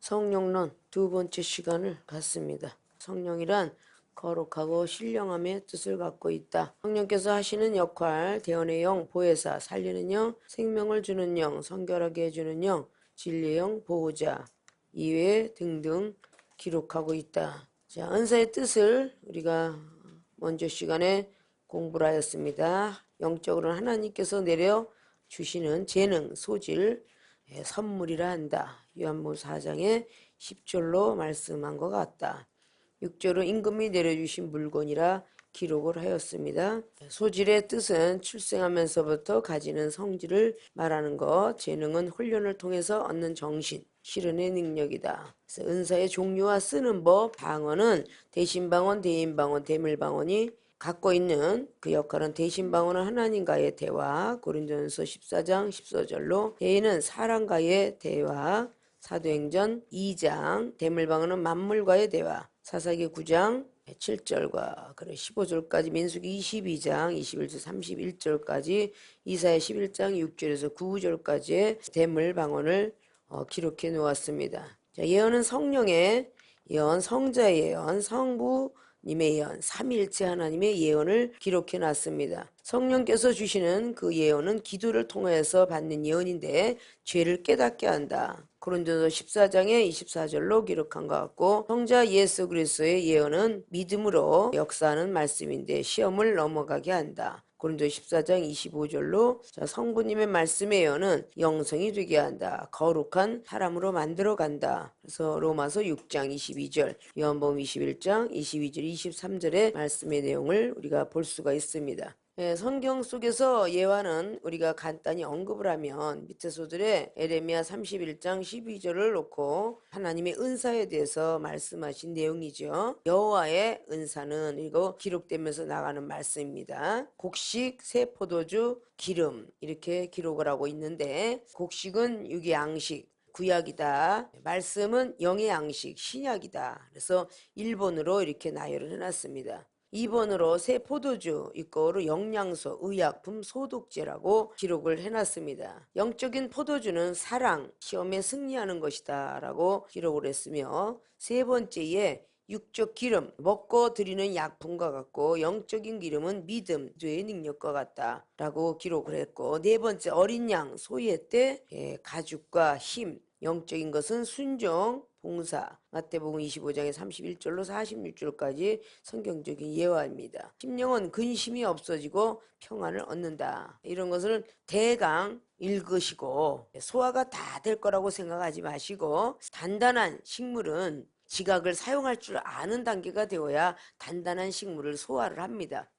성령론 두 번째 시간을 갖습니다. 성령이란 거룩하고 신령함의 뜻을 갖고 있다. 성령께서 하시는 역할, 대언의 영, 보혜사, 살리는 영, 생명을 주는 영, 성결하게 해주는 영, 진리의 영, 보호자, 이외 등등 기록하고 있다. 자, 은사의 뜻을 우리가 먼저 시간에 공부를 하였습니다. 영적으로는 하나님께서 내려 주시는 재능, 소질, 선물이라 한다. 요한복음 4장에 10절로 말씀한 것 같다. 6절로 임금이 내려주신 물건이라 기록을 하였습니다. 소질의 뜻은 출생하면서부터 가지는 성질을 말하는 것, 재능은 훈련을 통해서 얻는 정신, 실현의 능력이다. 그래서 은사의 종류와 쓰는 법, 방언은 대신방언, 대인방언, 대물방언이 갖고 있는 그 역할은 대신방언은 하나님과의 대화, 고린도전서 14장 14절로 대인은 사람과의 대화, 사도행전 2장, 대물방언은 만물과의 대화, 사사기 9장 7절과 15절까지, 민수기 22장 21절 31절까지, 이사야 11장 6절에서 9절까지의 대물방언을 기록해 놓았습니다. 자, 예언은 성령의 예언, 성자의 예언, 성부님의 예언, 삼위일체 하나님의 예언을 기록해 놨습니다. 성령께서 주시는 그 예언은 기도를 통해서 받는 예언인데 죄를 깨닫게 한다. 고린도서 14장에 24절로 기록한 것 같고, 성자 예수 그리스도의 예언은 믿음으로 역사하는 말씀인데 시험을 넘어가게 한다. 고린도 14장 25절로 성부님의 말씀의 예언은 영성이 되게 한다. 거룩한 사람으로 만들어 간다. 그래서 로마서 6장 22절, 요한복음 21장 22절, 23절의 말씀의 내용을 우리가 볼 수가 있습니다. 성경 속에서 예화는 우리가 간단히 언급을 하면 밑에 소절에 에레미야 31장 12절을 놓고 하나님의 은사에 대해서 말씀하신 내용이죠. 여호와의 은사는 이거 기록되면서 나가는 말씀입니다. 곡식, 새 포도주, 기름 이렇게 기록을 하고 있는데, 곡식은 육의 양식, 구약이다. 말씀은 영의 양식, 신약이다. 그래서 1번으로 이렇게 나열을 해놨습니다. 2번으로 새 포도주, 이거로 영양소, 의약품, 소독제라고 기록을 해놨습니다. 영적인 포도주는 사랑, 시험에 승리하는 것이다 라고 기록을 했으며, 세 번째에 육적 기름, 먹고 드리는 약품과 같고, 영적인 기름은 믿음, 기도의 능력과 같다 라고 기록을 했고, 네 번째 어린 양, 소예 때 가죽과 힘, 영적인 것은 순종, 봉사, 마태복음 25장의 31절로 46절까지 성경적인 예화입니다. 심령은 근심이 없어지고 평안을 얻는다. 이런 것을 대강 읽으시고 소화가 다 될 거라고 생각하지 마시고, 단단한 식물은 지각을 사용할 줄 아는 단계가 되어야 단단한 식물을 소화를 합니다.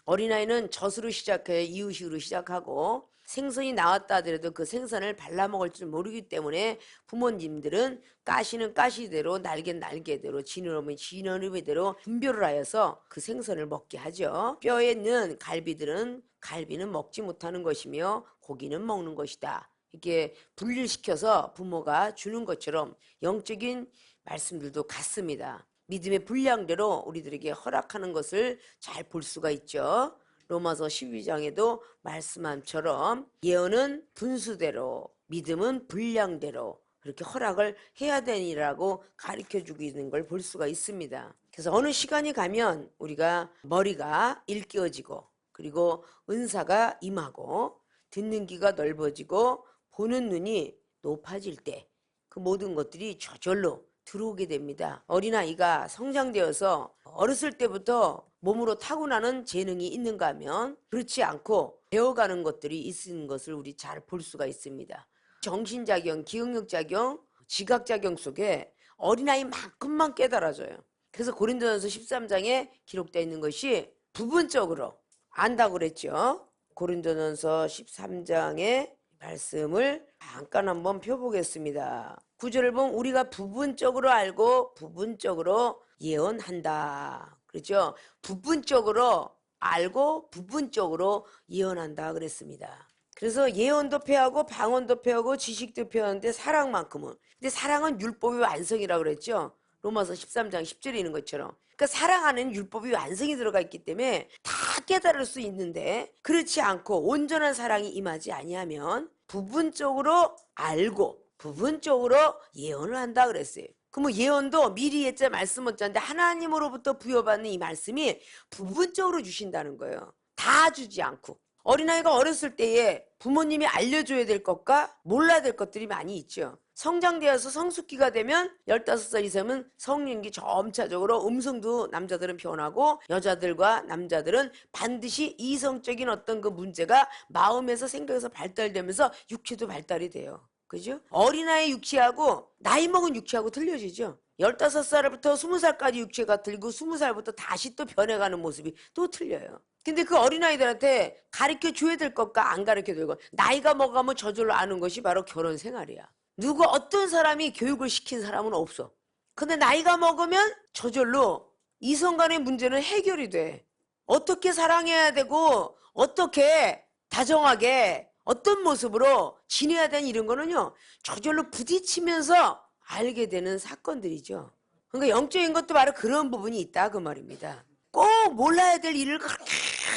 어린아이는 젖으로 시작해 이유식으로 시작하고, 생선이 나왔다 하더라도 그 생선을 발라먹을 줄 모르기 때문에 부모님들은 가시는 가시대로, 날개는 날개대로, 지느러미는 지느러미대로 분별을 하여서 그 생선을 먹게 하죠. 뼈에 있는 갈비는 먹지 못하는 것이며 고기는 먹는 것이다. 이렇게 분리시켜서 부모가 주는 것처럼 영적인 말씀들도 같습니다. 믿음의 분량대로 우리들에게 허락하는 것을 잘 볼 수가 있죠. 로마서 12장에도 말씀함처럼 예언은 분수대로, 믿음은 분량대로 그렇게 허락을 해야 되니라고 가르쳐주고 있는 걸 볼 수가 있습니다. 그래서 어느 시간이 가면 우리가 머리가 일깨어지고, 그리고 은사가 임하고, 듣는 귀가 넓어지고, 보는 눈이 높아질 때 그 모든 것들이 저절로 들어오게 됩니다. 어린아이가 성장되어서 어렸을 때부터 몸으로 타고나는 재능이 있는가 하면 그렇지 않고 배워가는 것들이 있는 것을 우리 잘 볼 수가 있습니다. 정신작용, 기억력작용, 지각작용 속에 어린아이만큼만 깨달아져요. 그래서 고린도전서 13장에 기록되어 있는 것이 부분적으로 안다고 그랬죠. 고린도전서 13장의 말씀을 잠깐 한번 펴보겠습니다. 9절을 보면 우리가 부분적으로 알고 부분적으로 예언한다. 그렇죠? 부분적으로 알고 부분적으로 예언한다 그랬습니다. 그래서 예언도 폐하고 방언도 폐하고 지식도 폐하는데 사랑만큼은, 근데 사랑은 율법의 완성이라고 그랬죠. 로마서 13장 10절에 있는 것처럼. 그러니까 사랑 안에는 율법이 완성이 들어가 있기 때문에 다 깨달을 수 있는데, 그렇지 않고 온전한 사랑이 임하지 아니하면 부분적으로 알고 부분적으로 예언을 한다 그랬어요. 그럼 뭐 예언도 미리 했자 말씀 못자는데 하나님으로부터 부여받는 이 말씀이 부분적으로 주신다는 거예요. 다 주지 않고. 어린아이가 어렸을 때에 부모님이 알려줘야 될 것과 몰라야 될 것들이 많이 있죠. 성장되어서 성숙기가 되면 15살 이상은 성인기 점차적으로 음성도 남자들은 변하고 여자들과 남자들은 반드시 이성적인 어떤 그 문제가 마음에서 생각에서 발달되면서 육체도 발달이 돼요. 그죠? 어린아이 육체하고 나이 먹은 육체하고 틀려지죠. 15살부터 20살까지 육체가 틀리고 20살부터 다시 또 변해가는 모습이 또 틀려요. 근데 그 어린아이들한테 가르쳐 줘야 될 것과 안 가르쳐 줄 것, 나이가 먹으면 저절로 아는 것이 바로 결혼 생활이야. 누구 어떤 사람이 교육을 시킨 사람은 없어. 근데 나이가 먹으면 저절로 이성 간의 문제는 해결이 돼. 어떻게 사랑해야 되고 어떻게 다정하게 어떤 모습으로 지내야 되는 이런 거는요, 저절로 부딪히면서 알게 되는 사건들이죠. 그러니까 영적인 것도 바로 그런 부분이 있다 그 말입니다. 꼭 몰라야 될 일을 그렇게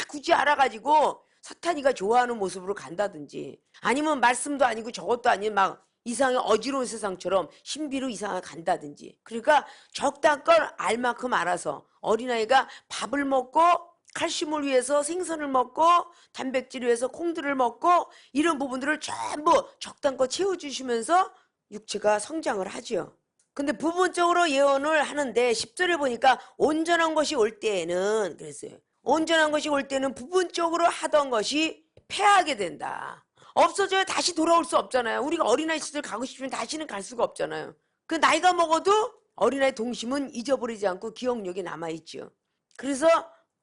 굳이 알아가지고 사탄이가 좋아하는 모습으로 간다든지, 아니면 말씀도 아니고 저것도 아닌 막 이상의 어지러운 세상처럼 신비로 이상하게 간다든지. 그러니까 적당한 걸 알 만큼 알아서 어린아이가 밥을 먹고 칼슘을 위해서 생선을 먹고 단백질을 위해서 콩들을 먹고 이런 부분들을 전부 적당껏 채워주시면서 육체가 성장을 하죠. 근데 부분적으로 예언을 하는데 10절에 보니까 온전한 것이 올 때에는 그랬어요. 온전한 것이 올 때는 부분적으로 하던 것이 패하게 된다. 없어져야 다시 돌아올 수 없잖아요. 우리가 어린아이 시절 가고 싶으면 다시는 갈 수가 없잖아요. 그 나이가 먹어도 어린아이 동심은 잊어버리지 않고 기억력이 남아있죠. 그래서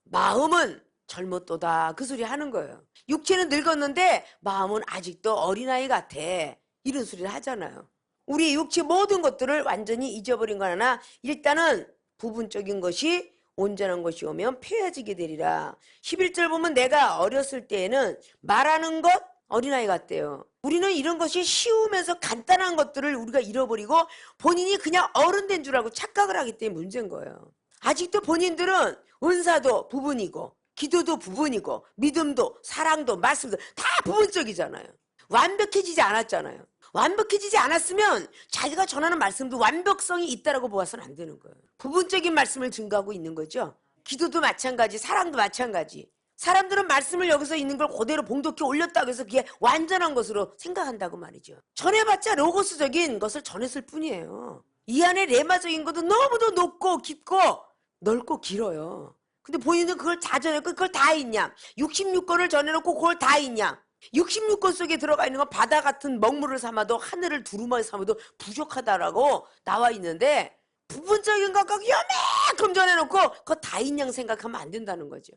마음은 젊었도다 그 소리 하는 거예요. 육체는 늙었는데 마음은 아직도 어린아이 같아. 이런 소리를 하잖아요. 우리 육체 모든 것들을 완전히 잊어버린 건 하나, 일단은 부분적인 것이 온전한 것이 오면 폐해지게 되리라. 11절 보면 내가 어렸을 때에는 말하는 것 어린아이 같대요. 우리는 이런 것이 쉬우면서 간단한 것들을 우리가 잃어버리고 본인이 그냥 어른 된 줄 알고 착각을 하기 때문에 문제인 거예요. 아직도 본인들은 은사도 부분이고 기도도 부분이고 믿음도 사랑도 말씀도 다 부분적이잖아요. 완벽해지지 않았잖아요. 완벽해지지 않았으면 자기가 전하는 말씀도 완벽성이 있다라고 보아서는 안 되는 거예요. 부분적인 말씀을 증거하고 있는 거죠. 기도도 마찬가지, 사랑도 마찬가지. 사람들은 말씀을 여기서 있는 걸 그대로 봉독해 올렸다고 해서 그게 완전한 것으로 생각한다고 말이죠. 전해봤자 로고스적인 것을 전했을 뿐이에요. 이 안에 레마적인 것도 너무도 높고 깊고 넓고 길어요. 근데 본인은 그걸 다 전해놓고 그걸 다 있냐? 66권을 전해놓고 그걸 다 있냐? 66권 속에 들어가 있는 건 바다 같은 먹물을 삼아도 하늘을 두루마리 삼아도 부족하다라고 나와 있는데 부분적인 것과 요만큼 전해놓고 그거 다 있냐 생각하면 안 된다는 거죠.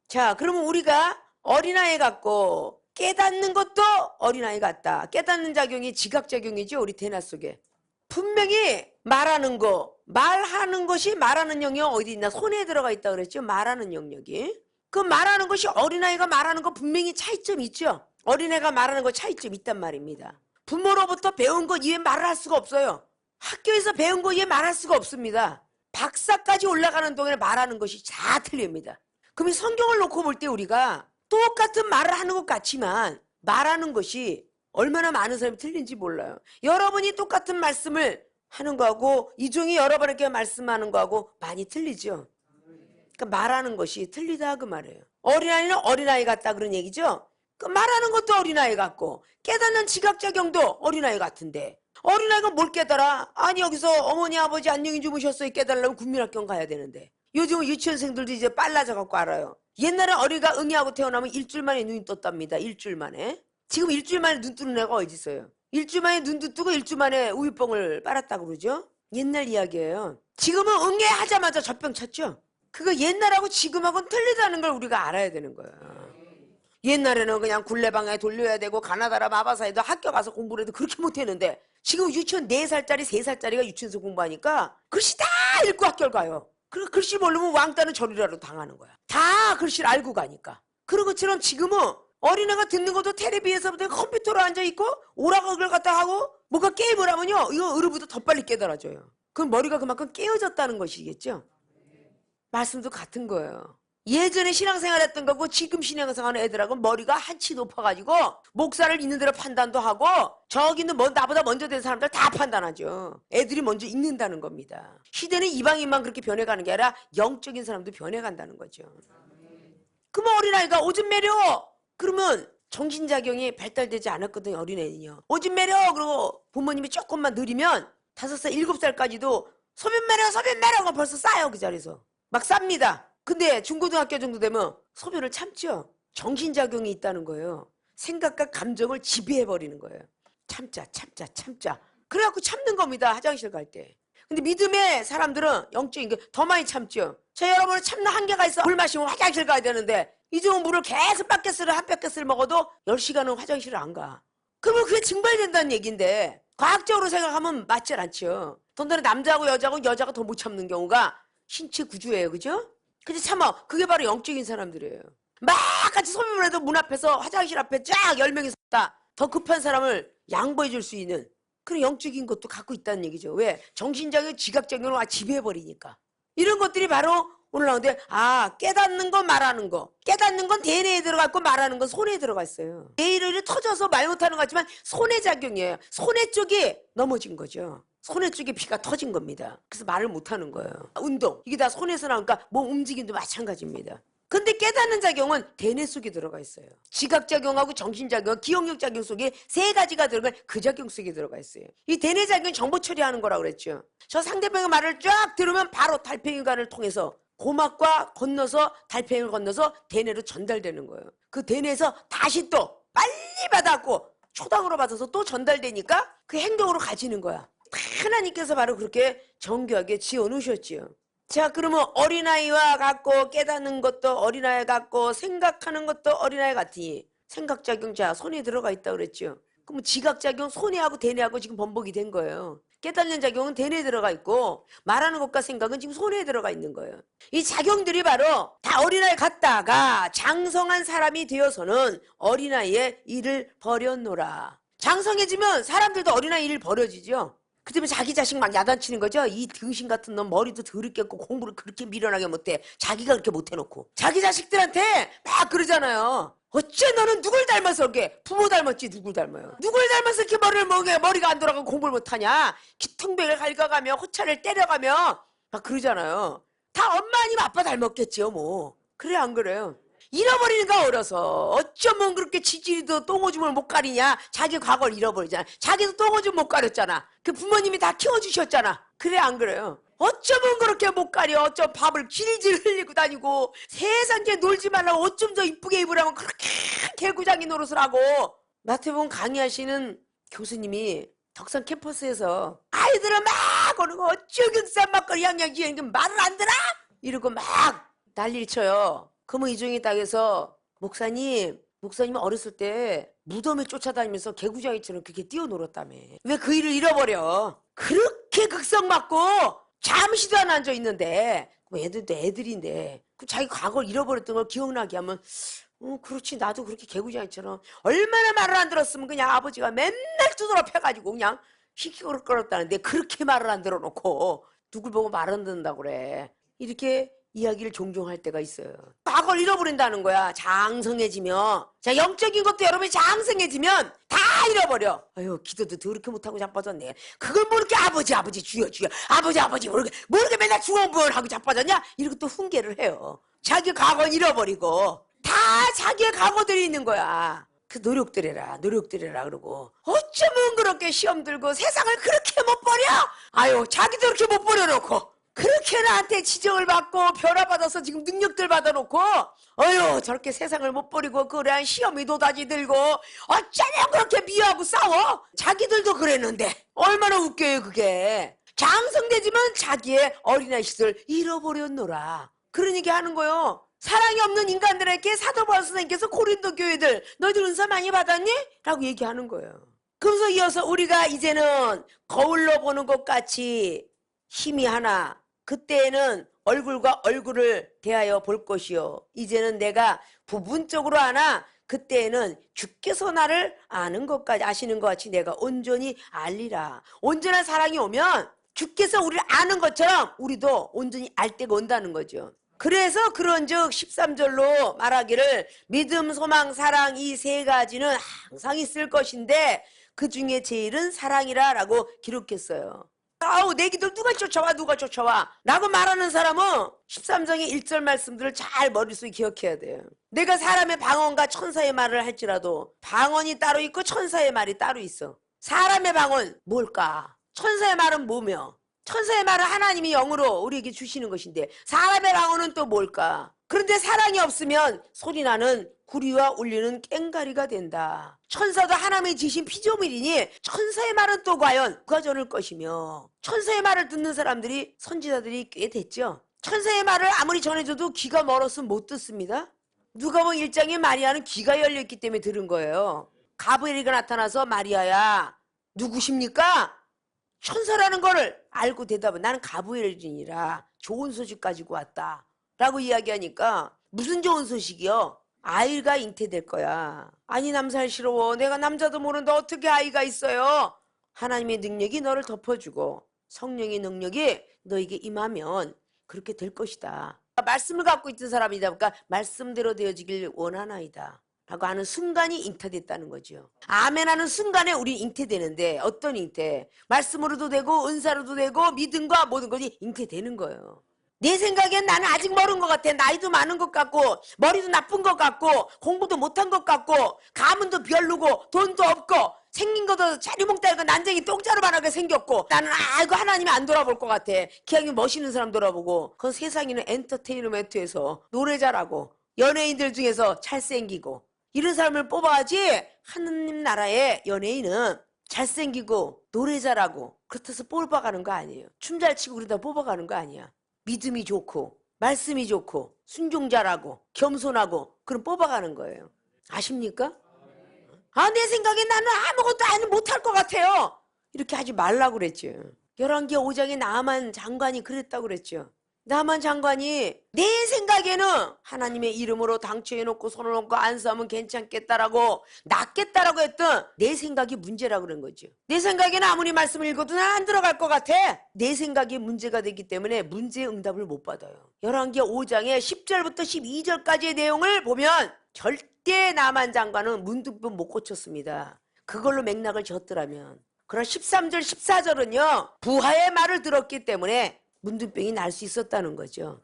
자, 그러면 우리가 어린아이 같고 깨닫는 것도 어린아이 같다. 깨닫는 작용이 지각작용이죠. 우리 대나 속에. 분명히 말하는 거, 말하는 것이 말하는 영역 어디 있나? 손에 들어가 있다 그랬죠. 말하는 영역이. 그 말하는 것이 어린아이가 말하는 거 분명히 차이점이 있죠. 어린애가 말하는 거 차이점 있단 말입니다. 부모로부터 배운 거 이외에 말을 할 수가 없어요. 학교에서 배운 거 이외에 말할 수가 없습니다. 박사까지 올라가는 동안에 말하는 것이 다 틀립니다. 그럼 이 성경을 놓고 볼 때 우리가 똑같은 말을 하는 것 같지만 말하는 것이 얼마나 많은 사람이 틀린지 몰라요. 여러분이 똑같은 말씀을 하는 거하고 이종이 여러분에게 말씀하는 거하고 많이 틀리죠. 그러니까 말하는 것이 틀리다 그 말이에요. 어린아이는 어린아이 같다 그런 얘기죠. 그 말하는 것도 어린아이 같고 깨닫는 지각작용도 어린아이 같은데 어린아이가 뭘 깨달아? 아니 여기서 어머니 아버지 안녕히 주무셨어요 깨달으려면 국민학교 가야 되는데 요즘 유치원생들도 이제 빨라져 갖고 알아요. 옛날에 어린이가 응애하고 태어나면 일주일 만에 눈이 떴답니다. 일주일 만에. 지금 일주일 만에 눈 뜨는 애가 어디 있어요? 일주일 만에 눈도 뜨고 일주일 만에 우유병을 빨았다고 그러죠. 옛날 이야기예요. 지금은 응애하자마자 젖병 찼죠. 그거 옛날하고 지금하고는 틀리다는 걸 우리가 알아야 되는 거예요. 옛날에는 그냥 굴레방에 돌려야 되고 가나다라 마바사에도 학교 가서 공부를 해도 그렇게 못했는데 지금 유치원 4살짜리 3살짜리가 유치원에서 공부하니까 글씨 다 읽고 학교를 가요. 그리고 글씨 모르면 왕따는 저리라도 당하는 거야. 다 글씨를 알고 가니까. 그런 것처럼 지금은 어린애가 듣는 것도 텔레비에서부터 컴퓨터로 앉아있고 오락을 갖다 하고 뭐가 게임을 하면요 이거 어른보다 더 빨리 깨달아져요. 그럼 머리가 그만큼 깨어졌다는 것이겠죠. 말씀도 같은 거예요. 예전에 신앙생활 했던 거고 지금 신앙생활하는 애들하고 머리가 한치 높아가지고 목사를 있는 대로 판단도 하고 저기는 뭐 나보다 먼저 된 사람들 다 판단하죠. 애들이 먼저 읽는다는 겁니다. 시대는 이방인만 그렇게 변해가는 게 아니라 영적인 사람도 변해간다는 거죠. 그러면 어린아이가 오줌 매려 그러면 정신작용이 발달되지 않았거든요. 어린애는요. 오줌 매려 그러고 부모님이 조금만 느리면 5살 7살까지도 소변 매려 소변 매려가 벌써 싸요. 그 자리에서 막 쌉니다. 근데 중고등학교 정도 되면 소변을 참죠. 정신작용이 있다는 거예요. 생각과 감정을 지배해버리는 거예요. 참자 참자 참자 그래갖고 참는 겁니다. 화장실 갈 때. 근데 믿음의 사람들은 영적인 게 더 많이 참죠. 저 여러분은 참는 한계가 있어. 물 마시면 화장실 가야 되는데 이 좋은 물을 계속 뺏겠으를 한 뺏겠을 먹어도 10시간은 화장실을 안 가. 그러면 그게 증발된다는 얘기인데 과학적으로 생각하면 맞질 않죠. 더군다나 남자하고 여자가 더 못 참는 경우가 신체 구조예요. 그죠? 근데 참아 그게 바로 영적인 사람들이에요. 막 같이 소변을 해도 문 앞에서 화장실 앞에 쫙 10명이 섰다. 더 급한 사람을 양보해 줄 수 있는 그런 영적인 것도 갖고 있다는 얘기죠. 왜? 정신적인 지각적으로 지배해버리니까. 이런 것들이 바로 오늘 나오는데 깨닫는 거 말하는 거. 깨닫는 건 대뇌에 들어가 있고 말하는 건 손에 들어가 있어요. 뇌를 터져서 말 못하는 것 같지만 손의 작용이에요. 손의 쪽이 넘어진 거죠. 손의 쪽에 피가 터진 겁니다. 그래서 말을 못하는 거예요. 운동 이게 다 손에서 나오니까 몸 움직임도 마찬가지입니다. 근데 깨닫는 작용은 대뇌 속에 들어가 있어요. 지각작용하고 정신작용, 기억력작용 속에 3가지가 들어간 그 작용 속에 들어가 있어요. 이 대뇌 작용이 정보 처리하는 거라고 그랬죠. 저 상대방의 말을 쫙 들으면 바로 달팽이관을 통해서 고막과 건너서 달팽이를 건너서 대뇌로 전달되는 거예요. 그 대뇌에서 다시 또 빨리 받았고 초당으로 받아서 또 전달되니까 그 행동으로 가지는 거야. 하나님께서 바로 그렇게 정교하게 지어놓으셨지요. 자 그러면 어린아이와 같고 깨닫는 것도 어린아이 같고 생각하는 것도 어린아이 같으니 생각작용 자 손에 들어가 있다고 그랬죠. 그럼 지각작용 손에하고 대뇌하고 지금 번복이 된 거예요. 깨닫는 작용은 대뇌에 들어가 있고 말하는 것과 생각은 지금 손에 들어가 있는 거예요. 이 작용들이 바로 다 어린아이 같다가 장성한 사람이 되어서는 어린아이의 일을 버렸노라. 장성해지면 사람들도 어린아이 일을 버려지죠. 그 때문에 자기 자식 막 야단치는 거죠. 이 등신 같은 놈 머리도 더럽게 했고 공부를 그렇게 미련하게 못해. 자기가 그렇게 못해놓고 자기 자식들한테 막 그러잖아요. 어째 너는 누굴 닮아서 이렇게 부모 닮았지 누굴 닮아요. 누굴 닮아서 이렇게 머리가 안 돌아가고 공부를 못하냐. 기통백을 갉아가며 호차를 때려가며 막 그러잖아요. 다 엄마 아니면 아빠 닮았겠지요 뭐. 그래 안 그래요? 잃어버리는가 어려서 어쩌면 그렇게 지질이도 똥오줌을 못 가리냐. 자기 과거를 잃어버리잖아. 자기도 똥오줌 못 가렸잖아. 그 부모님이 다 키워주셨잖아. 그래 안 그래요? 어쩌면 그렇게 못 가려. 어쩜 밥을 질질 흘리고 다니고 세상에 놀지 말라고 어쩜 더 이쁘게 입으라면 그렇게 개구장이 노릇을 하고. 마태복음 강의하시는 교수님이 덕산 캠퍼스에서 아이들은 막 오는 거 어쩌긴 쌈막거리 양양지 말을 안 들어? 이러고 막 난리를 쳐요. 그러면 이종이 딱해서 목사님 어렸을 때 무덤에 쫓아다니면서 개구장이처럼 그렇게 뛰어놀았다며. 왜 그 일을 잃어버려? 그렇게 극성 맞고 잠시도 안 앉아 있는데 애들도 애들인데 자기 과거를 잃어버렸던 걸 기억나게 하면 그렇지 나도 그렇게 개구장이처럼 얼마나 말을 안 들었으면 그냥 아버지가 맨날 두드러 패가지고 그냥 히키거렸다는데 그렇게 말을 안 들어놓고 누굴 보고 말 안 듣는다고 그래. 이렇게 이야기를 종종 할 때가 있어요. 과거를 잃어버린다는 거야. 장성해지면. 자 영적인 것도 여러분이 장성해지면 다 잃어버려. 아유 기도도 더럽게 못하고 자빠졌네. 그걸 모르게 아버지 주여 아버지 모르게 맨날 중원부원하고 자빠졌냐. 이렇게 또 훈계를 해요. 자기 과거는 잃어버리고 다 자기의 과거들이 있는 거야. 그 노력들해라 그러고 어쩌면 그렇게 시험 들고 세상을 그렇게 못 버려. 아유 자기도 그렇게 못 버려놓고 그렇게 나한테 지적을 받고 변화받아서 지금 능력들 받아놓고 어휴 저렇게 세상을 못 버리고 그래 시험이 도다지 들고 어쩌면 그렇게 미워하고 싸워. 자기들도 그랬는데 얼마나 웃겨요 그게. 장성되지만 자기의 어린아이 시절 잃어버렸노라. 그런 얘기 하는 거요. 사랑이 없는 인간들에게 사도 바울 선생님께서 고린도 교회들 너희들 은사 많이 받았니? 라고 얘기하는 거예요. 그러면서 이어서 우리가 이제는 거울로 보는 것 같이 힘이 하나 그때에는 얼굴과 얼굴을 대하여 볼 것이요 이제는 내가 부분적으로 하나 그때에는 주께서 나를 아시는 것 같이 내가 온전히 알리라. 온전한 사랑이 오면 주께서 우리를 아는 것처럼 우리도 온전히 알 때가 온다는 거죠. 그래서 그런즉 13절로 말하기를 믿음, 소망, 사랑 이 세 가지는 항상 있을 것인데 그 중에 제일은 사랑이라 라고 기록했어요. 아우 내 기도를 누가 쫓아와 라고 말하는 사람은 13장의 1절 말씀들을 잘 머릿속에 기억해야 돼요. 내가 사람의 방언과 천사의 말을 할지라도 방언이 따로 있고 천사의 말이 따로 있어. 사람의 방언 뭘까? 천사의 말은 뭐며? 천사의 말은 하나님이 영으로 우리에게 주시는 것인데 사람의 방언은 또 뭘까? 그런데 사랑이 없으면 소리나는 구리와 울리는 꽹가리가 된다. 천사도 하나님의 지신 피조물이니 천사의 말은 또 과연 누가 전할 것이며 천사의 말을 듣는 사람들이 선지자들이 꽤 됐죠. 천사의 말을 아무리 전해줘도 귀가 멀었으면 못 듣습니다. 누가복음 1장에 마리아는 귀가 열려있기 때문에 들은 거예요. 가브리엘이 나타나서 마리아야 누구십니까? 천사라는 거를 알고 대답은 나는 가브리엘이니라 좋은 소식 가지고 왔다 라고 이야기하니까 무슨 좋은 소식이요? 아이가 잉태될 거야. 아니 남살스러워. 내가 남자도 모르는데 어떻게 아이가 있어요? 하나님의 능력이 너를 덮어주고 성령의 능력이 너에게 임하면 그렇게 될 것이다. 말씀을 갖고 있던 사람이다 보니까 말씀대로 되어지길 원하나이다 라고 하는 순간이 잉태됐다는 거죠. 아멘 하는 순간에 우리 잉태되는데 어떤 잉태? 말씀으로도 되고 은사로도 되고 믿음과 모든 것이 잉태되는 거예요. 내 생각엔 나는 아직 멀은 것 같아. 나이도 많은 것 같고 머리도 나쁜 것 같고 공부도 못한 것 같고 가문도 별로고 돈도 없고 생긴 것도 자리몽땅이고 난쟁이 똥자루만 하게 생겼고 나는 아이고 하나님이 안 돌아볼 것 같아. 기왕이면 멋있는 사람 돌아보고 그 세상에는 엔터테인먼트에서 노래 잘하고 연예인들 중에서 잘생기고 이런 사람을 뽑아야지. 하느님 나라의 연예인은 잘생기고 노래 잘하고 그렇다고 뽑아가는 거 아니에요. 춤 잘 치고 그러다 뽑아가는 거 아니야. 믿음이 좋고 말씀이 좋고 순종 잘하고 겸손하고 그럼 뽑아가는 거예요. 아십니까? 내 생각에 나는 아무것도 못할 것 같아요. 이렇게 하지 말라고 그랬죠. 열왕기 5장에 나만 장관이 그랬다고 그랬죠. 나만 장관이 내 생각에는 하나님의 이름으로 당초해놓고 손을 얹고 안수하면 괜찮겠다라고 낫겠다라고 했던 내 생각이 문제라고 그런 거죠. 내 생각에는 아무리 말씀을 읽어도 난 안 들어갈 것 같아. 내 생각이 문제가 되기 때문에 문제의 응답을 못 받아요. 열왕기 5장의 10절부터 12절까지의 내용을 보면 절대 나만 장관은 문득분 못 고쳤습니다. 그걸로 맥락을 졌더라면. 그러나 13절 14절은요 부하의 말을 들었기 때문에 문둥병이 날 수 있었다는 거죠.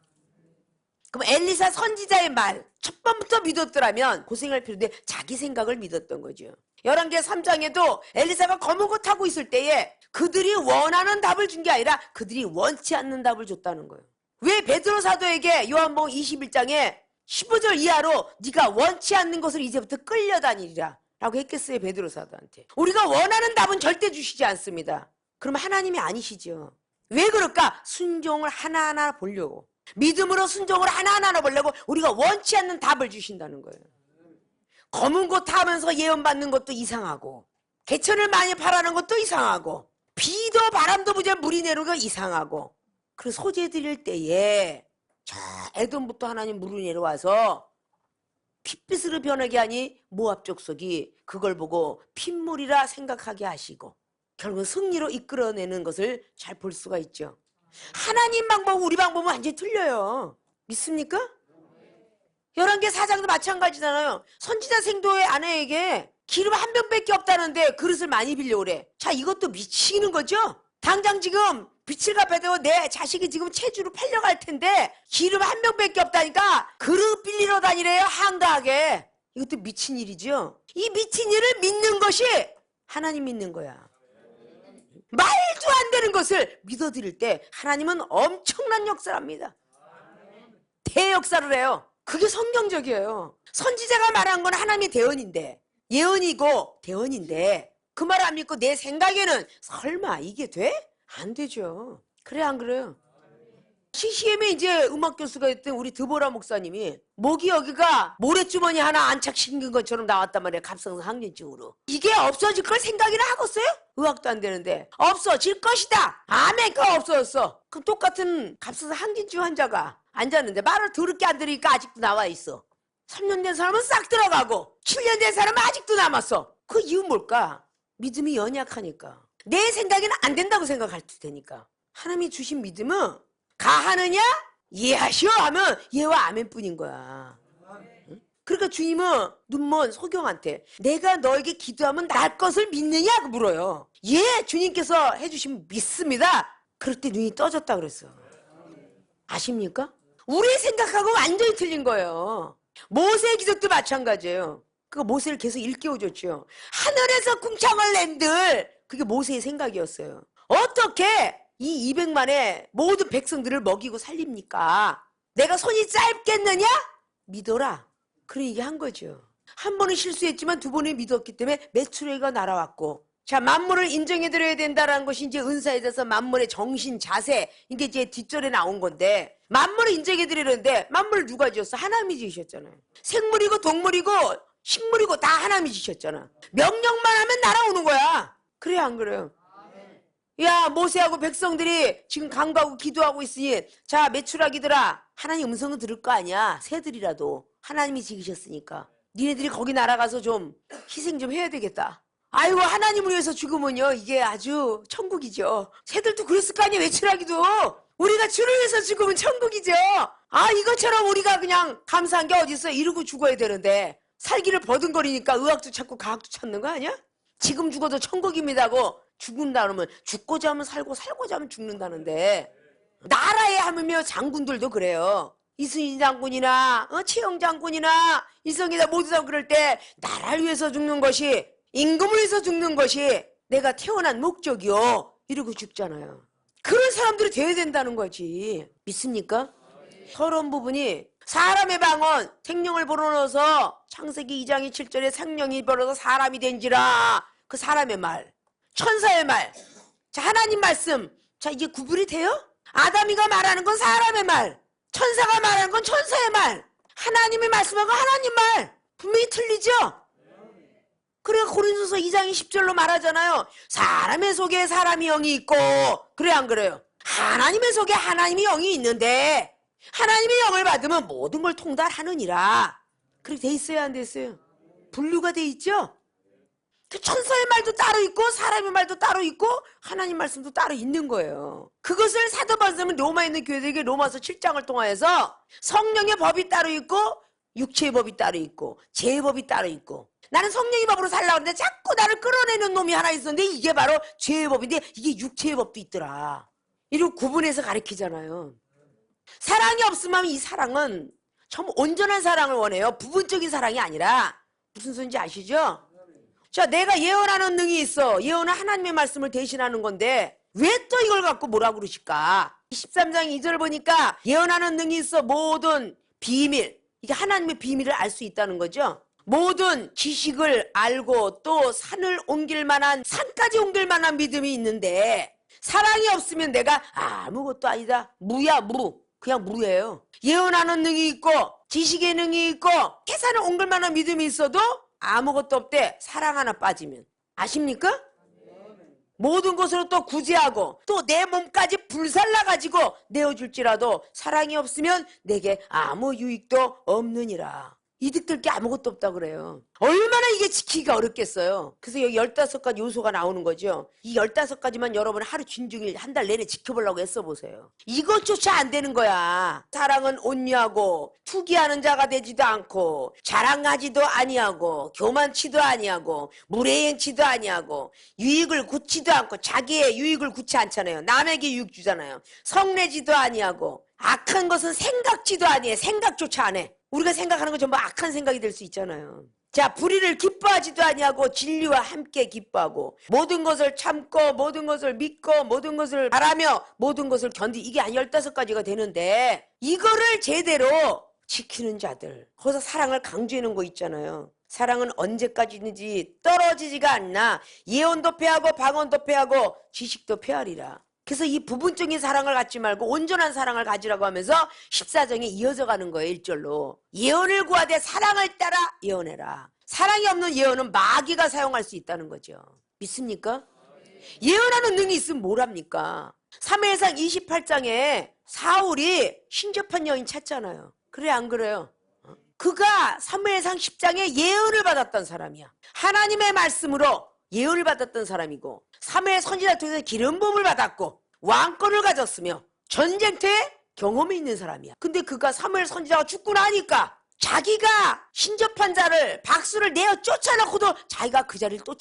그럼 엘리사 선지자의 말 첫 번부터 믿었더라면 고생할 필요인데 자기 생각을 믿었던 거죠. 열왕기 3장에도 엘리사가 검은 거 타고 있을 때에 그들이 원하는 답을 준 게 아니라 그들이 원치 않는 답을 줬다는 거예요. 왜 베드로 사도에게 요한복음 21장에 15절 이하로 네가 원치 않는 것을 이제부터 끌려다니리라 라고 했겠어요. 베드로 사도한테. 우리가 원하는 답은 절대 주시지 않습니다. 그럼 하나님이 아니시죠. 왜 그럴까? 순종을 하나하나 보려고, 믿음으로 순종을 하나하나 보려고 우리가 원치 않는 답을 주신다는 거예요. 검은 곳 타면서 예언받는 것도 이상하고 개천을 많이 바라는 것도 이상하고 비도 바람도 부재 물이 내리는 거 이상하고 그 소재 드릴 때에 저 에돔부터 하나님 물이 내려와서 핏빛으로 변하게 하니 모압 족속이 그걸 보고 핏물이라 생각하게 하시고 결국 승리로 이끌어내는 것을 잘 볼 수가 있죠. 하나님 방법 우리 방법은 완전히 틀려요. 믿습니까? 열왕기 4장도 마찬가지잖아요. 선지자 생도의 아내에게 기름 한 병밖에 없다는데 그릇을 많이 빌려고 그래. 자, 이것도 미치는 거죠. 당장 지금 빛을 갚아도 내 자식이 지금 체주로 팔려갈 텐데 기름 한 병밖에 없다니까 그릇 빌리러 다니래요. 한가하게. 이것도 미친 일이죠. 이 미친 일을 믿는 것이 하나님 믿는 거야. 말도 안 되는 것을 믿어드릴 때 하나님은 엄청난 역사를 합니다. 대역사를 해요. 그게 성경적이에요. 선지자가 말한 건 하나님의 대언인데 예언이고 대언인데 그 말 안 믿고 내 생각에는 설마 이게 돼? 안 되죠. 그래 안 그래요? CCM에 이제 음악 교수가 했던 우리 드보라 목사님이 목이 여기가 모래주머니 하나 안착시킨 것처럼 나왔단 말이에요. 갑상선 항진증으로. 이게 없어질 걸 생각이나 하겠어요? 의학도 안 되는데 없어질 것이다. 아멘. 그거 없어졌어. 그럼 똑같은 갑상선 항진증 환자가 앉았는데 말을 더럽게 안 들으니까 아직도 나와 있어. 3년 된 사람은 싹 들어가고 7년 된 사람은 아직도 남았어. 그 이유 뭘까? 믿음이 연약하니까. 내 생각에는 안 된다고 생각할 테니까. 하나님이 주신 믿음은 가하느냐 이해하시오 하면 예와 아멘뿐인 거야. 그러니까 주님은 눈먼 소경한테 내가 너에게 기도하면 날 것을 믿느냐고 물어요. 예, 주님께서 해주시면 믿습니다. 그럴 때 눈이 떠졌다 그랬어. 아십니까? 우리 생각하고 완전히 틀린 거예요. 모세의 기적도 마찬가지예요. 그 모세를 계속 일깨워줬죠. 하늘에서 궁창을 낸들, 그게 모세의 생각이었어요. 어떻게 이 200만의 모든 백성들을 먹이고 살립니까? 내가 손이 짧겠느냐? 믿어라. 그래 얘기한 거죠. 한 번은 실수했지만 두 번은 믿었기 때문에 메추라기가 날아왔고, 자, 만물을 인정해드려야 된다는 것이 이제 은사에 대해서 만물의 정신, 자세, 이게 이제 뒷절에 나온 건데, 만물을 인정해드리는데 만물을 누가 지었어? 하나님이 지으셨잖아요. 생물이고 동물이고 식물이고 다 하나님이 지으셨잖아. 명령만 하면 날아오는 거야. 그래 안 그래요? 야, 모세하고 백성들이 지금 간구하고 기도하고 있으니, 자, 메추라기들아, 하나님 음성은 들을 거 아니야. 새들이라도 하나님이 지으셨으니까 니네들이 거기 날아가서 좀 희생 좀 해야 되겠다. 아이고, 하나님을 위해서 죽으면요 이게 아주 천국이죠. 새들도 그랬을 거 아니야. 메추라기도 우리가 주를 위해서 죽으면 천국이죠. 아, 이것처럼 우리가 그냥 감사한 게 어딨어. 이러고 죽어야 되는데 살기를 버둥거리니까 의학도 찾고 과학도 찾는 거 아니야? 지금 죽어도 천국입니다고 죽는다 그러면 죽고자 하면 살고 살고자 하면 죽는다는데, 나라에 하면요 장군들도 그래요. 이순신 장군이나 최영 장군이나 이성이다 모두 다 그럴 때 나라를 위해서 죽는 것이, 임금을 위해서 죽는 것이 내가 태어난 목적이요 이러고 죽잖아요. 그런 사람들이 돼야 된다는 거지. 믿습니까? 서러운 부분이 사람의 방언 생명을 불어넣어서 창세기 2장 7절에 생명이 불어서 사람이 된지라, 그 사람의 말, 천사의 말, 자, 하나님 말씀, 자, 이게 구분이 돼요? 아담이가 말하는 건 사람의 말, 천사가 말하는 건 천사의 말, 하나님이 말씀하고 하나님 말 분명히 틀리죠? 그래 고린도서 2장 20절로 말하잖아요. 사람의 속에 사람이 영이 있고, 그래 안 그래요? 하나님의 속에 하나님의 영이 있는데 하나님의 영을 받으면 모든 걸 통달하느니라. 그렇게 돼 있어야 안 됐어요? 분류가 돼 있죠? 그 천사의 말도 따로 있고 사람의 말도 따로 있고 하나님 말씀도 따로 있는 거예요. 그것을 사도 바울은 로마에 있는 교회들에게 로마서 7장을 통하여서 성령의 법이 따로 있고 육체의 법이 따로 있고 죄의 법이 따로 있고, 나는 성령의 법으로 살려고 하는데 자꾸 나를 끌어내는 놈이 하나 있었는데 이게 바로 죄의 법인데 이게 육체의 법도 있더라. 이렇게 구분해서 가르치잖아요. 사랑이 없으면 이 사랑은 참 온전한 사랑을 원해요. 부분적인 사랑이 아니라. 무슨 소리인지 아시죠? 자, 내가 예언하는 능이 있어. 예언은 하나님의 말씀을 대신하는 건데 왜 또 이걸 갖고 뭐라 그러실까? 13장 2절 보니까 예언하는 능이 있어 모든 비밀, 이게 하나님의 비밀을 알 수 있다는 거죠. 모든 지식을 알고 또 산을 옮길 만한, 산까지 옮길 만한 믿음이 있는데 사랑이 없으면 내가 아무것도 아니다. 무야 무. 그냥 무예요. 예언하는 능이 있고 지식의 능이 있고 계산을 옮길 만한 믿음이 있어도 아무것도 없대. 사랑 하나 빠지면. 아십니까? 모든 것으로 또 구제하고 또 내 몸까지 불살라가지고 내어줄지라도 사랑이 없으면 내게 아무 유익도 없느니라. 이득될 게 아무것도 없다 그래요. 얼마나 이게 지키기가 어렵겠어요. 그래서 여기 15가지 요소가 나오는 거죠. 이 15가지만 여러분 하루 진중일 한 달 내내 지켜보려고 애써보세요. 이것조차 안 되는 거야. 사랑은 온유하고 투기하는 자가 되지도 않고 자랑하지도 아니하고 교만치도 아니하고 무례행치도 아니하고 유익을 굳지도 않고, 자기의 유익을 굳지 않잖아요. 남에게 유익 주잖아요. 성내지도 아니하고 악한 것은 생각지도 아니해. 생각조차 안 해. 우리가 생각하는 건 전부 악한 생각이 될 수 있잖아요. 자, 불의를 기뻐하지도 아니하고 진리와 함께 기뻐하고 모든 것을 참고 모든 것을 믿고 모든 것을 바라며 모든 것을 견디, 이게 한 15가지가 되는데 이거를 제대로 지키는 자들, 거기서 사랑을 강조하는 거 있잖아요. 사랑은 언제까지든지 떨어지지가 않나. 예언도 패하고 방언도 패하고 지식도 패하리라. 그래서 이 부분적인 사랑을 갖지 말고 온전한 사랑을 가지라고 하면서 14장에 이어져 가는 거예요. 1절로. 예언을 구하되 사랑을 따라 예언해라. 사랑이 없는 예언은 마귀가 사용할 수 있다는 거죠. 믿습니까? 예언하는 능이 있으면 뭘 합니까? 사무엘상 28장에 사울이 신접한 여인 찾잖아요. 그래 안 그래요? 그가 사무엘상 10장에 예언을 받았던 사람이야. 하나님의 말씀으로 예언을 받았던 사람이고 사무엘 선지자 통해서 기름 부음을 받았고 왕권을 가졌으며 전쟁터에 경험이 있는 사람이야. 근데 그가 사무엘 선지자가 죽고 나니까 자기가 신접한 자를 박수를 내어 쫓아놓고도 자기가 그 자리를 또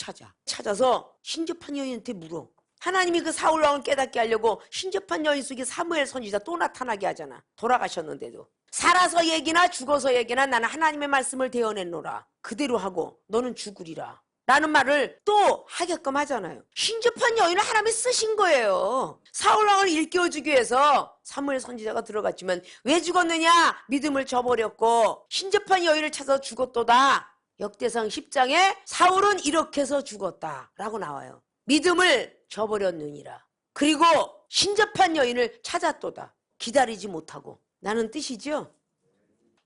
찾아서 신접한 여인한테 물어. 하나님이 그 사울 왕을 깨닫게 하려고 신접한 여인 속에 사무엘 선지자 또 나타나게 하잖아. 돌아가셨는데도. 살아서 얘기나 죽어서 얘기나 나는 하나님의 말씀을 대언했노라. 그대로 하고 너는 죽으리라. 라는 말을 또 하게끔 하잖아요. 신접한 여인을 하나님이 쓰신 거예요. 사울왕을 일깨워주기 위해서 사무엘 선지자가 들어갔지만 왜 죽었느냐? 믿음을 저버렸고 신접한 여인을 찾아 죽었도다. 역대상 10장에 사울은 이렇게 해서 죽었다 라고 나와요. 믿음을 저버렸느니라. 그리고 신접한 여인을 찾았도다. 기다리지 못하고. 라는 뜻이죠.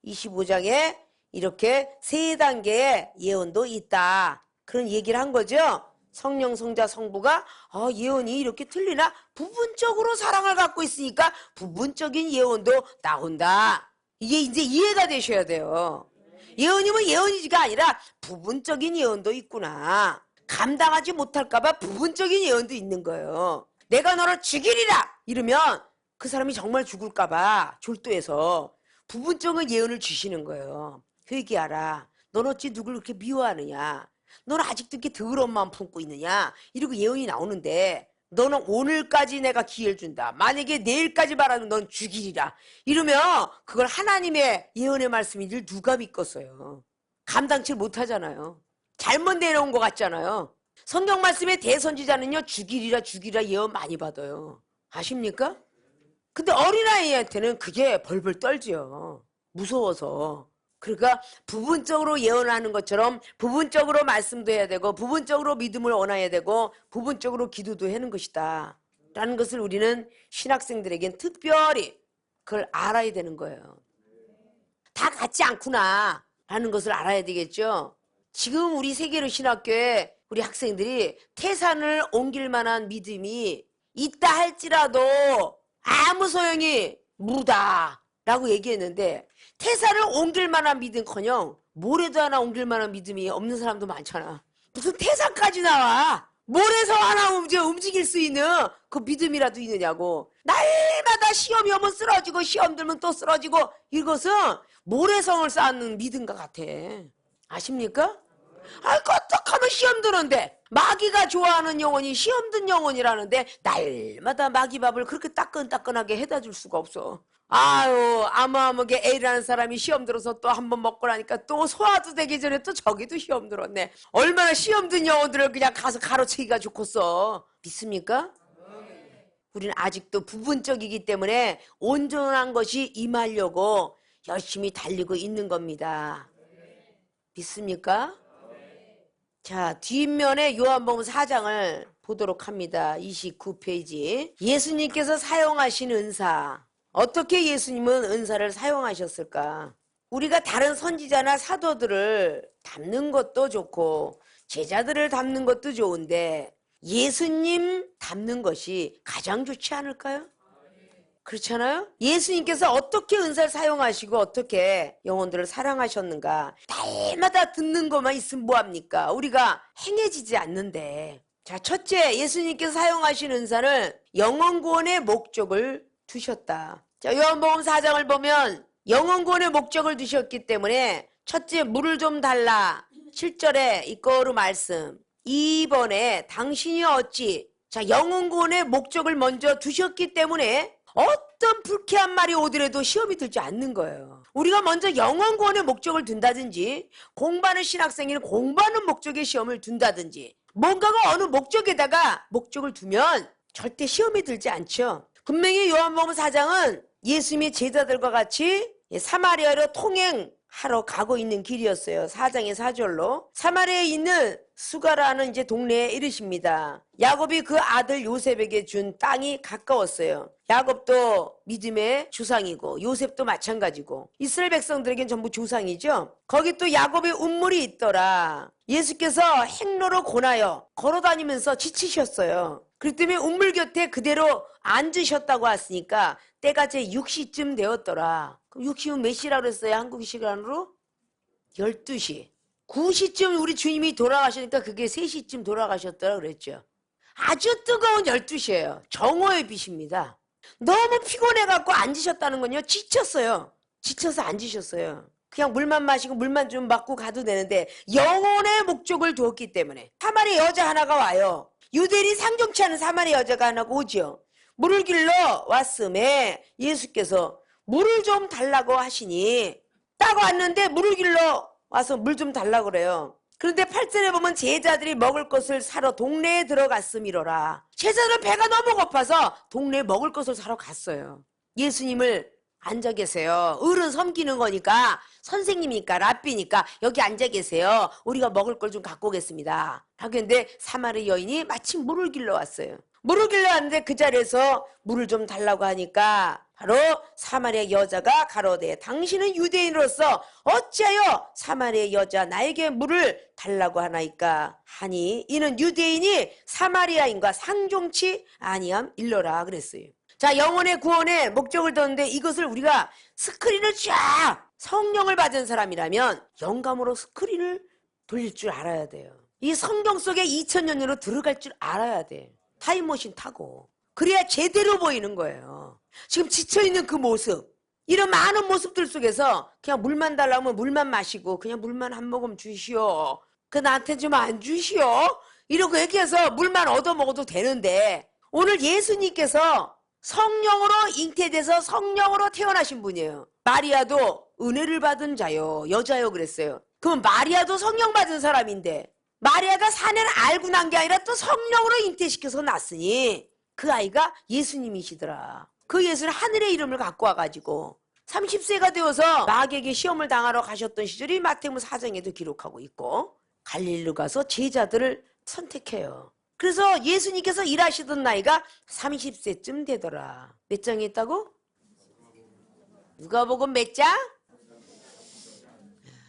25장에 이렇게 세 단계의 예언도 있다. 그런 얘기를 한 거죠. 성령, 성자, 성부가 예언이 이렇게 틀리나? 부분적으로 사랑을 갖고 있으니까 부분적인 예언도 나온다. 이게 이제 이해가 되셔야 돼요. 예언이면 예언이지가 아니라 부분적인 예언도 있구나. 감당하지 못할까봐 부분적인 예언도 있는 거예요. 내가 너를 죽이리라 이러면 그 사람이 정말 죽을까봐 졸도해서 부분적인 예언을 주시는 거예요. 회개하라. 넌 어찌 누굴 그렇게 미워하느냐. 너는 아직도 이렇게 더러운 마음 품고 있느냐. 이러고 예언이 나오는데 너는 오늘까지 내가 기회를 준다. 만약에 내일까지 말하면 넌 죽이리라. 이러면 그걸 하나님의 예언의 말씀인지 누가 믿겠어요. 감당치 못하잖아요. 잘못 내려온 것 같잖아요. 성경 말씀의 대선지자는요. 죽이리라 예언 많이 받아요. 아십니까? 근데 어린아이한테는 그게 벌벌 떨지요. 무서워서. 그러니까 부분적으로 예언하는 것처럼 부분적으로 말씀도 해야 되고 부분적으로 믿음을 원해야 되고 부분적으로 기도도 하는 것이다 라는 것을 우리는 신학생들에겐 특별히 그걸 알아야 되는 거예요. 다 같지 않구나 라는 것을 알아야 되겠죠. 지금 우리 세계로 신학교에 우리 학생들이 태산을 옮길 만한 믿음이 있다 할지라도 아무 소용이 무다 라고 얘기했는데 태산을 옮길 만한 믿음커녕 모래도 하나 옮길 만한 믿음이 없는 사람도 많잖아. 무슨 태산까지 나와. 모래서 하나 움직일 수 있는 그 믿음이라도 있느냐고. 날마다 시험이 오면 쓰러지고 시험 들면 또 쓰러지고 이것은 모래성을 쌓는 믿음과 같아. 아십니까? 껐떡하면 시험 드는데 마귀가 좋아하는 영혼이 시험 든 영혼이라는데 날마다 마귀밥을 그렇게 따끈따끈하게 해다 줄 수가 없어. 아유 아무게 A라는 사람이 시험 들어서 또 한 번 먹고 나니까 또 소화도 되기 전에 또 저기도 시험 들었네. 얼마나 시험 든 영혼들을 그냥 가서 가로채기가 좋겠어. 믿습니까? 우리는 아직도 부분적이기 때문에 온전한 것이 임하려고 열심히 달리고 있는 겁니다. 믿습니까? 자, 뒷면에 요한복음 4장을 보도록 합니다. 29페이지. 예수님께서 사용하신 은사. 어떻게 예수님은 은사를 사용하셨을까? 우리가 다른 선지자나 사도들을 닮는 것도 좋고 제자들을 닮는 것도 좋은데 예수님 닮는 것이 가장 좋지 않을까요? 그렇잖아요? 예수님께서 어떻게 은사를 사용하시고 어떻게 영혼들을 사랑하셨는가. 날마다 듣는 것만 있으면 뭐합니까? 우리가 행해지지 않는데. 자, 첫째, 예수님께서 사용하신 은사는 영혼 구원의 목적을 두셨다. 자, 요한복음 4장을 보면 영혼 구원의 목적을 두셨기 때문에 첫째, 물을 좀 달라. 7절에 이거로 말씀. 2번에 당신이 어찌. 자, 영혼 구원의 목적을 먼저 두셨기 때문에 어떤 불쾌한 말이 오더라도 시험이 들지 않는 거예요. 우리가 먼저 영혼 구원의 목적을 둔다든지 공부하는 신학생이 공부하는 목적의 시험을 둔다든지 뭔가가 어느 목적에다가 목적을 두면 절대 시험이 들지 않죠. 분명히 요한복음 4장은 예수님의 제자들과 같이 사마리아로 통행하러 가고 있는 길이었어요. 4장의 4절로 사마리아에 있는 수가라는 이제 동네에 이르십니다. 야곱이 그 아들 요셉에게 준 땅이 가까웠어요. 야곱도 믿음의 조상이고 요셉도 마찬가지고 이스라엘 백성들에겐 전부 조상이죠. 거기 또 야곱의 운물이 있더라. 예수께서 행로로 권하여 걸어다니면서 지치셨어요. 그렇기 때문에 운물 곁에 그대로 앉으셨다고 했으니까 때가 제 6시쯤 되었더라. 그럼 6시면 몇 시라고 그랬어요? 한국 시간으로? 12시. 9시쯤 우리 주님이 돌아가시니까 그게 3시쯤 돌아가셨더라 그랬죠. 아주 뜨거운 12시예요. 정오의 빛입니다. 너무 피곤해갖고 앉으셨다는 건요, 지쳤어요. 지쳐서 앉으셨어요. 그냥 물만 마시고 물만 좀 맞고 가도 되는데 영혼의 목적을 두었기 때문에 사마리아 여자 하나가 와요. 유대인이 상종치 않은 사마리아 여자가 하나가 오죠. 물을 길러 왔음에 예수께서 물을 좀 달라고 하시니 딱 왔는데 물을 길러 와서 물 좀 달라고 그래요. 그런데 8절에 보면 제자들이 먹을 것을 사러 동네에 들어갔음이로라. 제자들은 배가 너무 고파서 동네에 먹을 것을 사러 갔어요. 예수님을 앉아 계세요. 어른 섬기는 거니까 선생님이니까 랍비니까 여기 앉아 계세요. 우리가 먹을 걸 좀 갖고 오겠습니다. 하겠는데 사마리 여인이 마침 물을 길러 왔어요. 물을 길러 왔는데 그 자리에서 물을 좀 달라고 하니까 바로 사마리아 여자가 가로되 당신은 유대인으로서 어찌하여 사마리아 여자 나에게 물을 달라고 하나이까 하니 이는 유대인이 사마리아인과 상종치 아니함 일러라 그랬어요. 자, 영혼의 구원에 목적을 뒀는데 이것을 우리가 스크린을 쫙 성령을 받은 사람이라면 영감으로 스크린을 돌릴 줄 알아야 돼요. 이 성경 속에 2000년으로 들어갈 줄 알아야 돼. 타임머신 타고. 그래야 제대로 보이는 거예요. 지금 지쳐있는 그 모습, 이런 많은 모습들 속에서 그냥 물만 달라면 물만 마시고 그냥 물만 한 모금 주시오. 그 나한테 좀 안 주시오. 이러고 얘기해서 물만 얻어 먹어도 되는데 오늘 예수님께서 성령으로 잉태돼서 성령으로 태어나신 분이에요. 마리아도 은혜를 받은 자요, 여자요 그랬어요. 그럼 마리아도 성령 받은 사람인데 마리아가 사내를 알고 난 게 아니라 또 성령으로 잉태시켜서 낳았으니 그 아이가 예수님이시더라. 그 예수는 하늘의 이름을 갖고 와가지고 30세가 되어서 마귀에게 시험을 당하러 가셨던 시절이 마태복음 4장에도 기록하고 있고 갈릴리로 가서 제자들을 선택해요. 그래서 예수님께서 일하시던 나이가 30세쯤 되더라. 몇 장에 있다고? 누가복음 몇 장?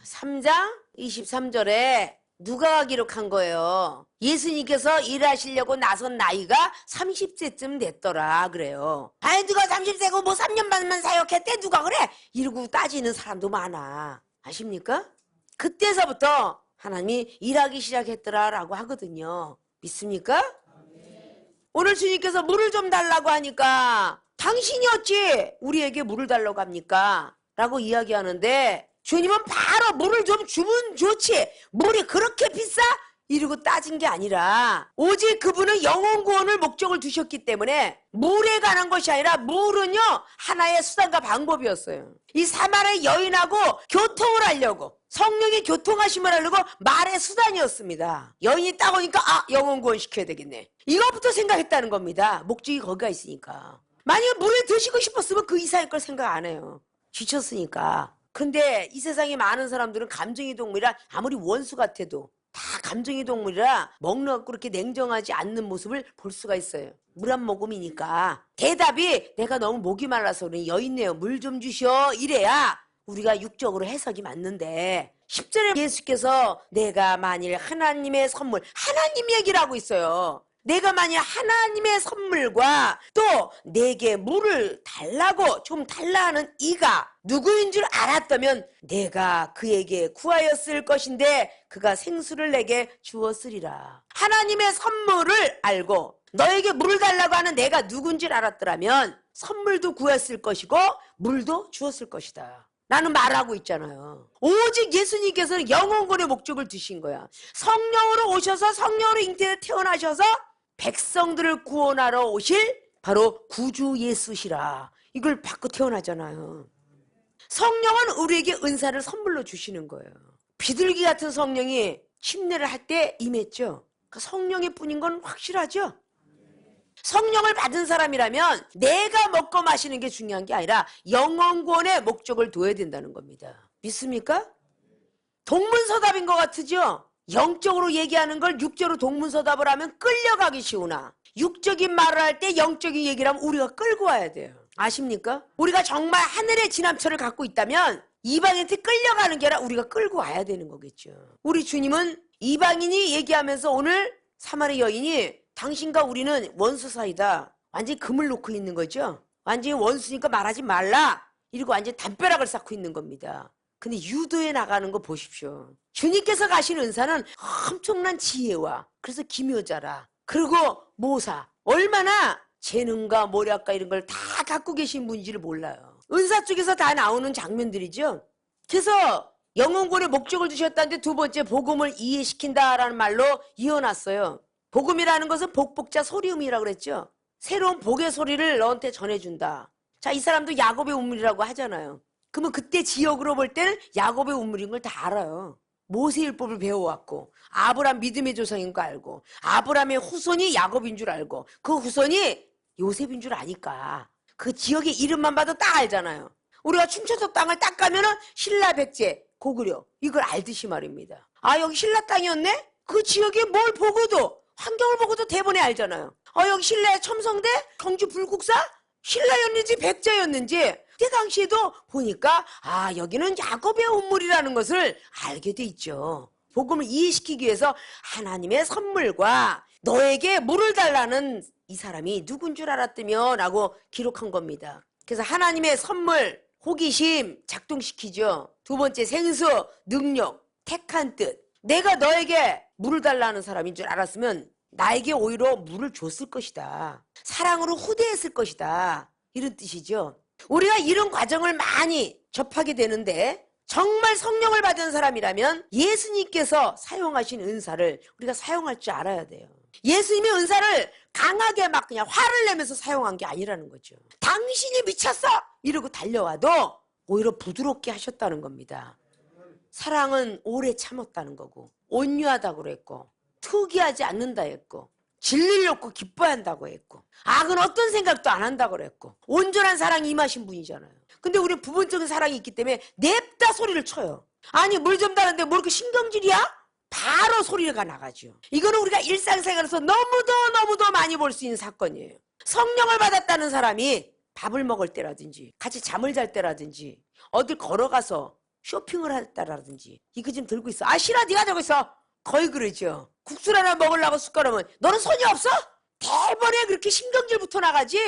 3장 23절에 누가가 기록한 거예요. 예수님께서 일하시려고 나선 나이가 30세쯤 됐더라 그래요. 아니 누가 30세고 뭐 3년 반만 사역했대 누가 그래? 이러고 따지는 사람도 많아. 아십니까? 그때서부터 하나님이 일하기 시작했더라라고 하거든요. 믿습니까? 오늘 주님께서 물을 좀 달라고 하니까 당신이 어찌 우리에게 물을 달라고 합니까? 라고 이야기하는데 주님은 바로 물을 좀 주면 좋지 물이 그렇게 비싸? 이러고 따진 게 아니라 오직 그분은 영혼 구원을 목적을 두셨기 때문에 물에 관한 것이 아니라 물은요 하나의 수단과 방법이었어요. 이 사마리아 여인하고 교통을 하려고 성령이 교통하심을 하려고 말의 수단이었습니다. 여인이 딱 오니까 아 영혼 구원 시켜야 되겠네. 이것부터 생각했다는 겁니다. 목적이 거기가 있으니까. 만약에 물에 드시고 싶었으면 그 이상의 걸 생각 안 해요. 지쳤으니까. 근데 이 세상에 많은 사람들은 감정의 동물이라 아무리 원수 같아도 다 감정의 동물이라 먹는 것 그렇게 냉정하지 않는 모습을 볼 수가 있어요. 물 한 모금이니까. 대답이 내가 너무 목이 말라서 그러니 여인네요 물 좀 주셔 이래야 우리가 육적으로 해석이 맞는데 10절에 예수께서 내가 만일 하나님의 선물 하나님 얘기를 하고 있어요. 내가 만일 하나님의 선물과 또 내게 물을 달라고 좀 달라 하는 이가 누구인 줄 알았다면 내가 그에게 구하였을 것인데 그가 생수를 내게 주었으리라. 하나님의 선물을 알고 너에게 물을 달라고 하는 내가 누군 줄 알았더라면 선물도 구했을 것이고 물도 주었을 것이다. 나는 말하고 있잖아요. 오직 예수님께서는 영혼권의 목적을 두신 거야. 성령으로 오셔서 성령으로 잉태해 태어나셔서 백성들을 구원하러 오실 바로 구주 예수시라. 이걸 받고 태어나잖아요. 성령은 우리에게 은사를 선물로 주시는 거예요. 비둘기 같은 성령이 침례를 할 때 임했죠. 그러니까 성령의 뿐인 건 확실하죠. 성령을 받은 사람이라면 내가 먹고 마시는 게 중요한 게 아니라 영혼 구원의 목적을 둬야 된다는 겁니다. 믿습니까? 동문서답인 것 같으죠? 영적으로 얘기하는 걸 육적으로 동문서답을 하면 끌려가기 쉬우나 육적인 말을 할 때 영적인 얘기를 하면 우리가 끌고 와야 돼요. 아십니까? 우리가 정말 하늘의 진함처를 갖고 있다면 이방인한테 끌려가는 게 아니라 우리가 끌고 와야 되는 거겠죠. 우리 주님은 이방인이 얘기하면서 오늘 사마리 여인이 당신과 우리는 원수 사이다. 완전히 금을 놓고 있는 거죠. 완전히 원수니까 말하지 말라. 이러고 완전히 담벼락을 쌓고 있는 겁니다. 근데 유도에 나가는 거 보십시오. 주님께서 가신 은사는 엄청난 지혜와 그래서 기묘자라 그리고 모사 얼마나 재능과 모략과 이런 걸 다 갖고 계신 분인지를 몰라요. 은사 쪽에서 다 나오는 장면들이죠. 그래서 영혼권의 목적을 주셨다는데 두 번째 복음을 이해시킨다라는 말로 이어놨어요. 복음이라는 것은 복복자 소리음이라고 그랬죠. 새로운 복의 소리를 너한테 전해준다. 자, 이 사람도 야곱의 운물이라고 하잖아요. 그러면 그때 지역으로 볼 때는 야곱의 운물인 걸 다 알아요. 모세율법을 배워왔고 아브라함 믿음의 조상인 거 알고 아브라함의 후손이 야곱인 줄 알고 그 후손이 요셉인 줄 아니까 그 지역의 이름만 봐도 딱 알잖아요. 우리가 춘천도 땅을 딱 가면은 신라 백제 고구려 이걸 알듯이 말입니다. 아, 여기 신라 땅이었네? 그 지역에 뭘 보고도 환경을 보고도 대본에 알잖아요. 여기 신라의 첨성대 경주 불국사 신라였는지 백제였는지 그때 당시에도 보니까 아, 여기는 야곱의 운물이라는 것을 알게 돼 있죠. 복음을 이해시키기 위해서 하나님의 선물과 너에게 물을 달라는 이 사람이 누군 줄 알았더며 라고 기록한 겁니다. 그래서 하나님의 선물, 호기심 작동시키죠. 두 번째 생수, 능력, 택한 뜻. 내가 너에게 물을 달라는 사람인 줄 알았으면 나에게 오히려 물을 줬을 것이다. 사랑으로 후대했을 것이다. 이런 뜻이죠. 우리가 이런 과정을 많이 접하게 되는데 정말 성령을 받은 사람이라면 예수님께서 사용하신 은사를 우리가 사용할 줄 알아야 돼요. 예수님의 은사를 강하게 막 그냥 화를 내면서 사용한 게 아니라는 거죠. 당신이 미쳤어! 이러고 달려와도 오히려 부드럽게 하셨다는 겁니다. 사랑은 오래 참았다는 거고 온유하다고 그랬고 투기하지 않는다 했고 진리를 얻고 기뻐한다고 했고 악은 어떤 생각도 안 한다고 그랬고 온전한 사랑이 임하신 분이잖아요. 근데 우리 부분적인 사랑이 있기 때문에 냅다 소리를 쳐요. 아니 물 좀 다는데 뭐 이렇게 신경질이야? 바로 소리가 나가죠. 이거는 우리가 일상생활에서 너무도 많이 볼 수 있는 사건이에요. 성령을 받았다는 사람이 밥을 먹을 때라든지 같이 잠을 잘 때라든지 어딜 걸어가서 쇼핑을 할 때라든지 이거 좀 들고 있어. 아 싫어 네가 들고 있어. 거의 그러죠. 국수를 하나 먹으려고 숟가락은 너는 손이 없어? 대번에 그렇게 신경질부터 나가지.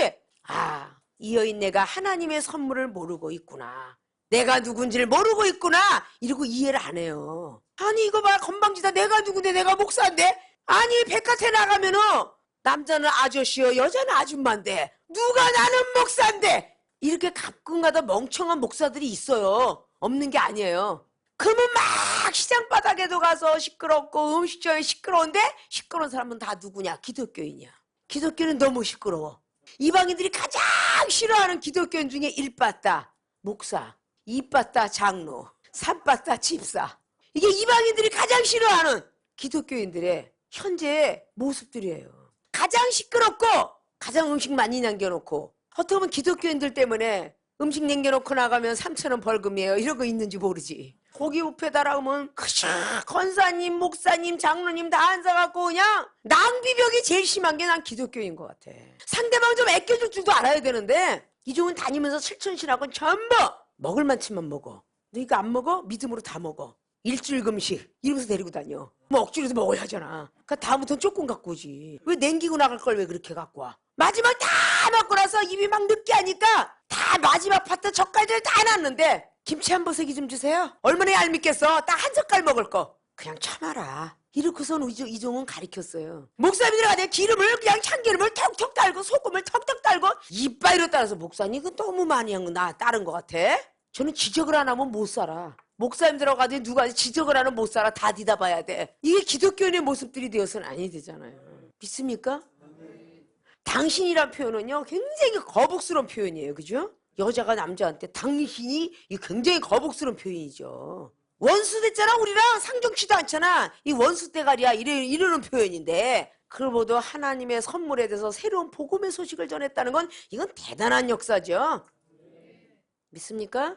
아, 이 여인 내가 하나님의 선물을 모르고 있구나. 내가 누군지를 모르고 있구나. 이러고 이해를 안 해요. 아니 이거 봐 건방지다. 내가 누군데 내가 목사인데. 아니 백화태 나가면은 남자는 아저씨요 여자는 아줌마인데 누가 나는 목사인데. 이렇게 가끔가다 멍청한 목사들이 있어요. 없는 게 아니에요. 그러면 막 시장 바닥에도 가서 시끄럽고 음식점에 시끄러운데 시끄러운 사람은 다 누구냐? 기독교인이야. 기독교는 너무 시끄러워. 이방인들이 가장 싫어하는 기독교인 중에 1빠따 목사, 2빠따 장로, 3빠따 집사. 이게 이방인들이 가장 싫어하는 기독교인들의 현재 모습들이에요. 가장 시끄럽고 가장 음식 많이 남겨놓고 어떻게 보면 기독교인들 때문에 음식 남겨놓고 나가면 3,000원 벌금이에요. 이런 거 있는지 모르지. 고기 뷔페다라 하면 권사님, 목사님, 장로님 다 앉아갖고 그냥 낭비벽이 제일 심한 게 난 기독교인 것 같아. 상대방 좀 아껴줄 줄도 알아야 되는데 이종은 다니면서 실천신학은 전부 먹을 만치만 먹어. 너 이거 안 먹어? 믿음으로 다 먹어. 일주일 금식 이러면서 데리고 다녀. 뭐 억지로도 먹어야 하잖아. 그러니까 다음부터는 조금 갖고 오지. 왜 냉기고 나갈 걸 왜 그렇게 갖고 와? 마지막 다 먹고 나서 입이 막 느끼하니까 다 마지막 파트 젓갈들 다 놨는데 김치 한 버석이 좀 주세요. 얼마나 얄밉겠어. 딱 한 젓갈 먹을 거. 그냥 참아라. 이렇게선 이종은 가르쳤어요. 목사님들이 그냥 기름을 그냥 참기름을 턱턱 달고 소금을 턱턱 달고 이빨로 따라서 목사님 이거 너무 많이 한 거 나 따른 것 같아. 저는 지적을 안 하면 못 살아. 목사님들하고 가더니 누가 지적을 하면 못 살아. 다 뒤다봐야 돼. 이게 기독교인의 모습들이 되어서는 아니 되잖아요. 믿습니까? 당신이란 표현은요 굉장히 거북스러운 표현이에요. 그죠? 여자가 남자한테 당신이 굉장히 거북스러운 표현이죠. 원수 됐잖아. 우리랑 상종치도 않잖아. 이 원수 대가리야 이러는 표현인데 그걸 모두 하나님의 선물에 대해서 새로운 복음의 소식을 전했다는 건 이건 대단한 역사죠. 믿습니까?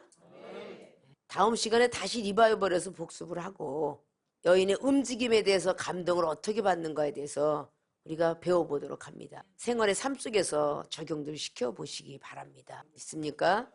다음 시간에 다시 리바이벌에서 복습을 하고 여인의 움직임에 대해서 감동을 어떻게 받는가에 대해서 우리가 배워보도록 합니다. 생활의 삶 속에서 적용들 시켜보시기 바랍니다. 믿습니까?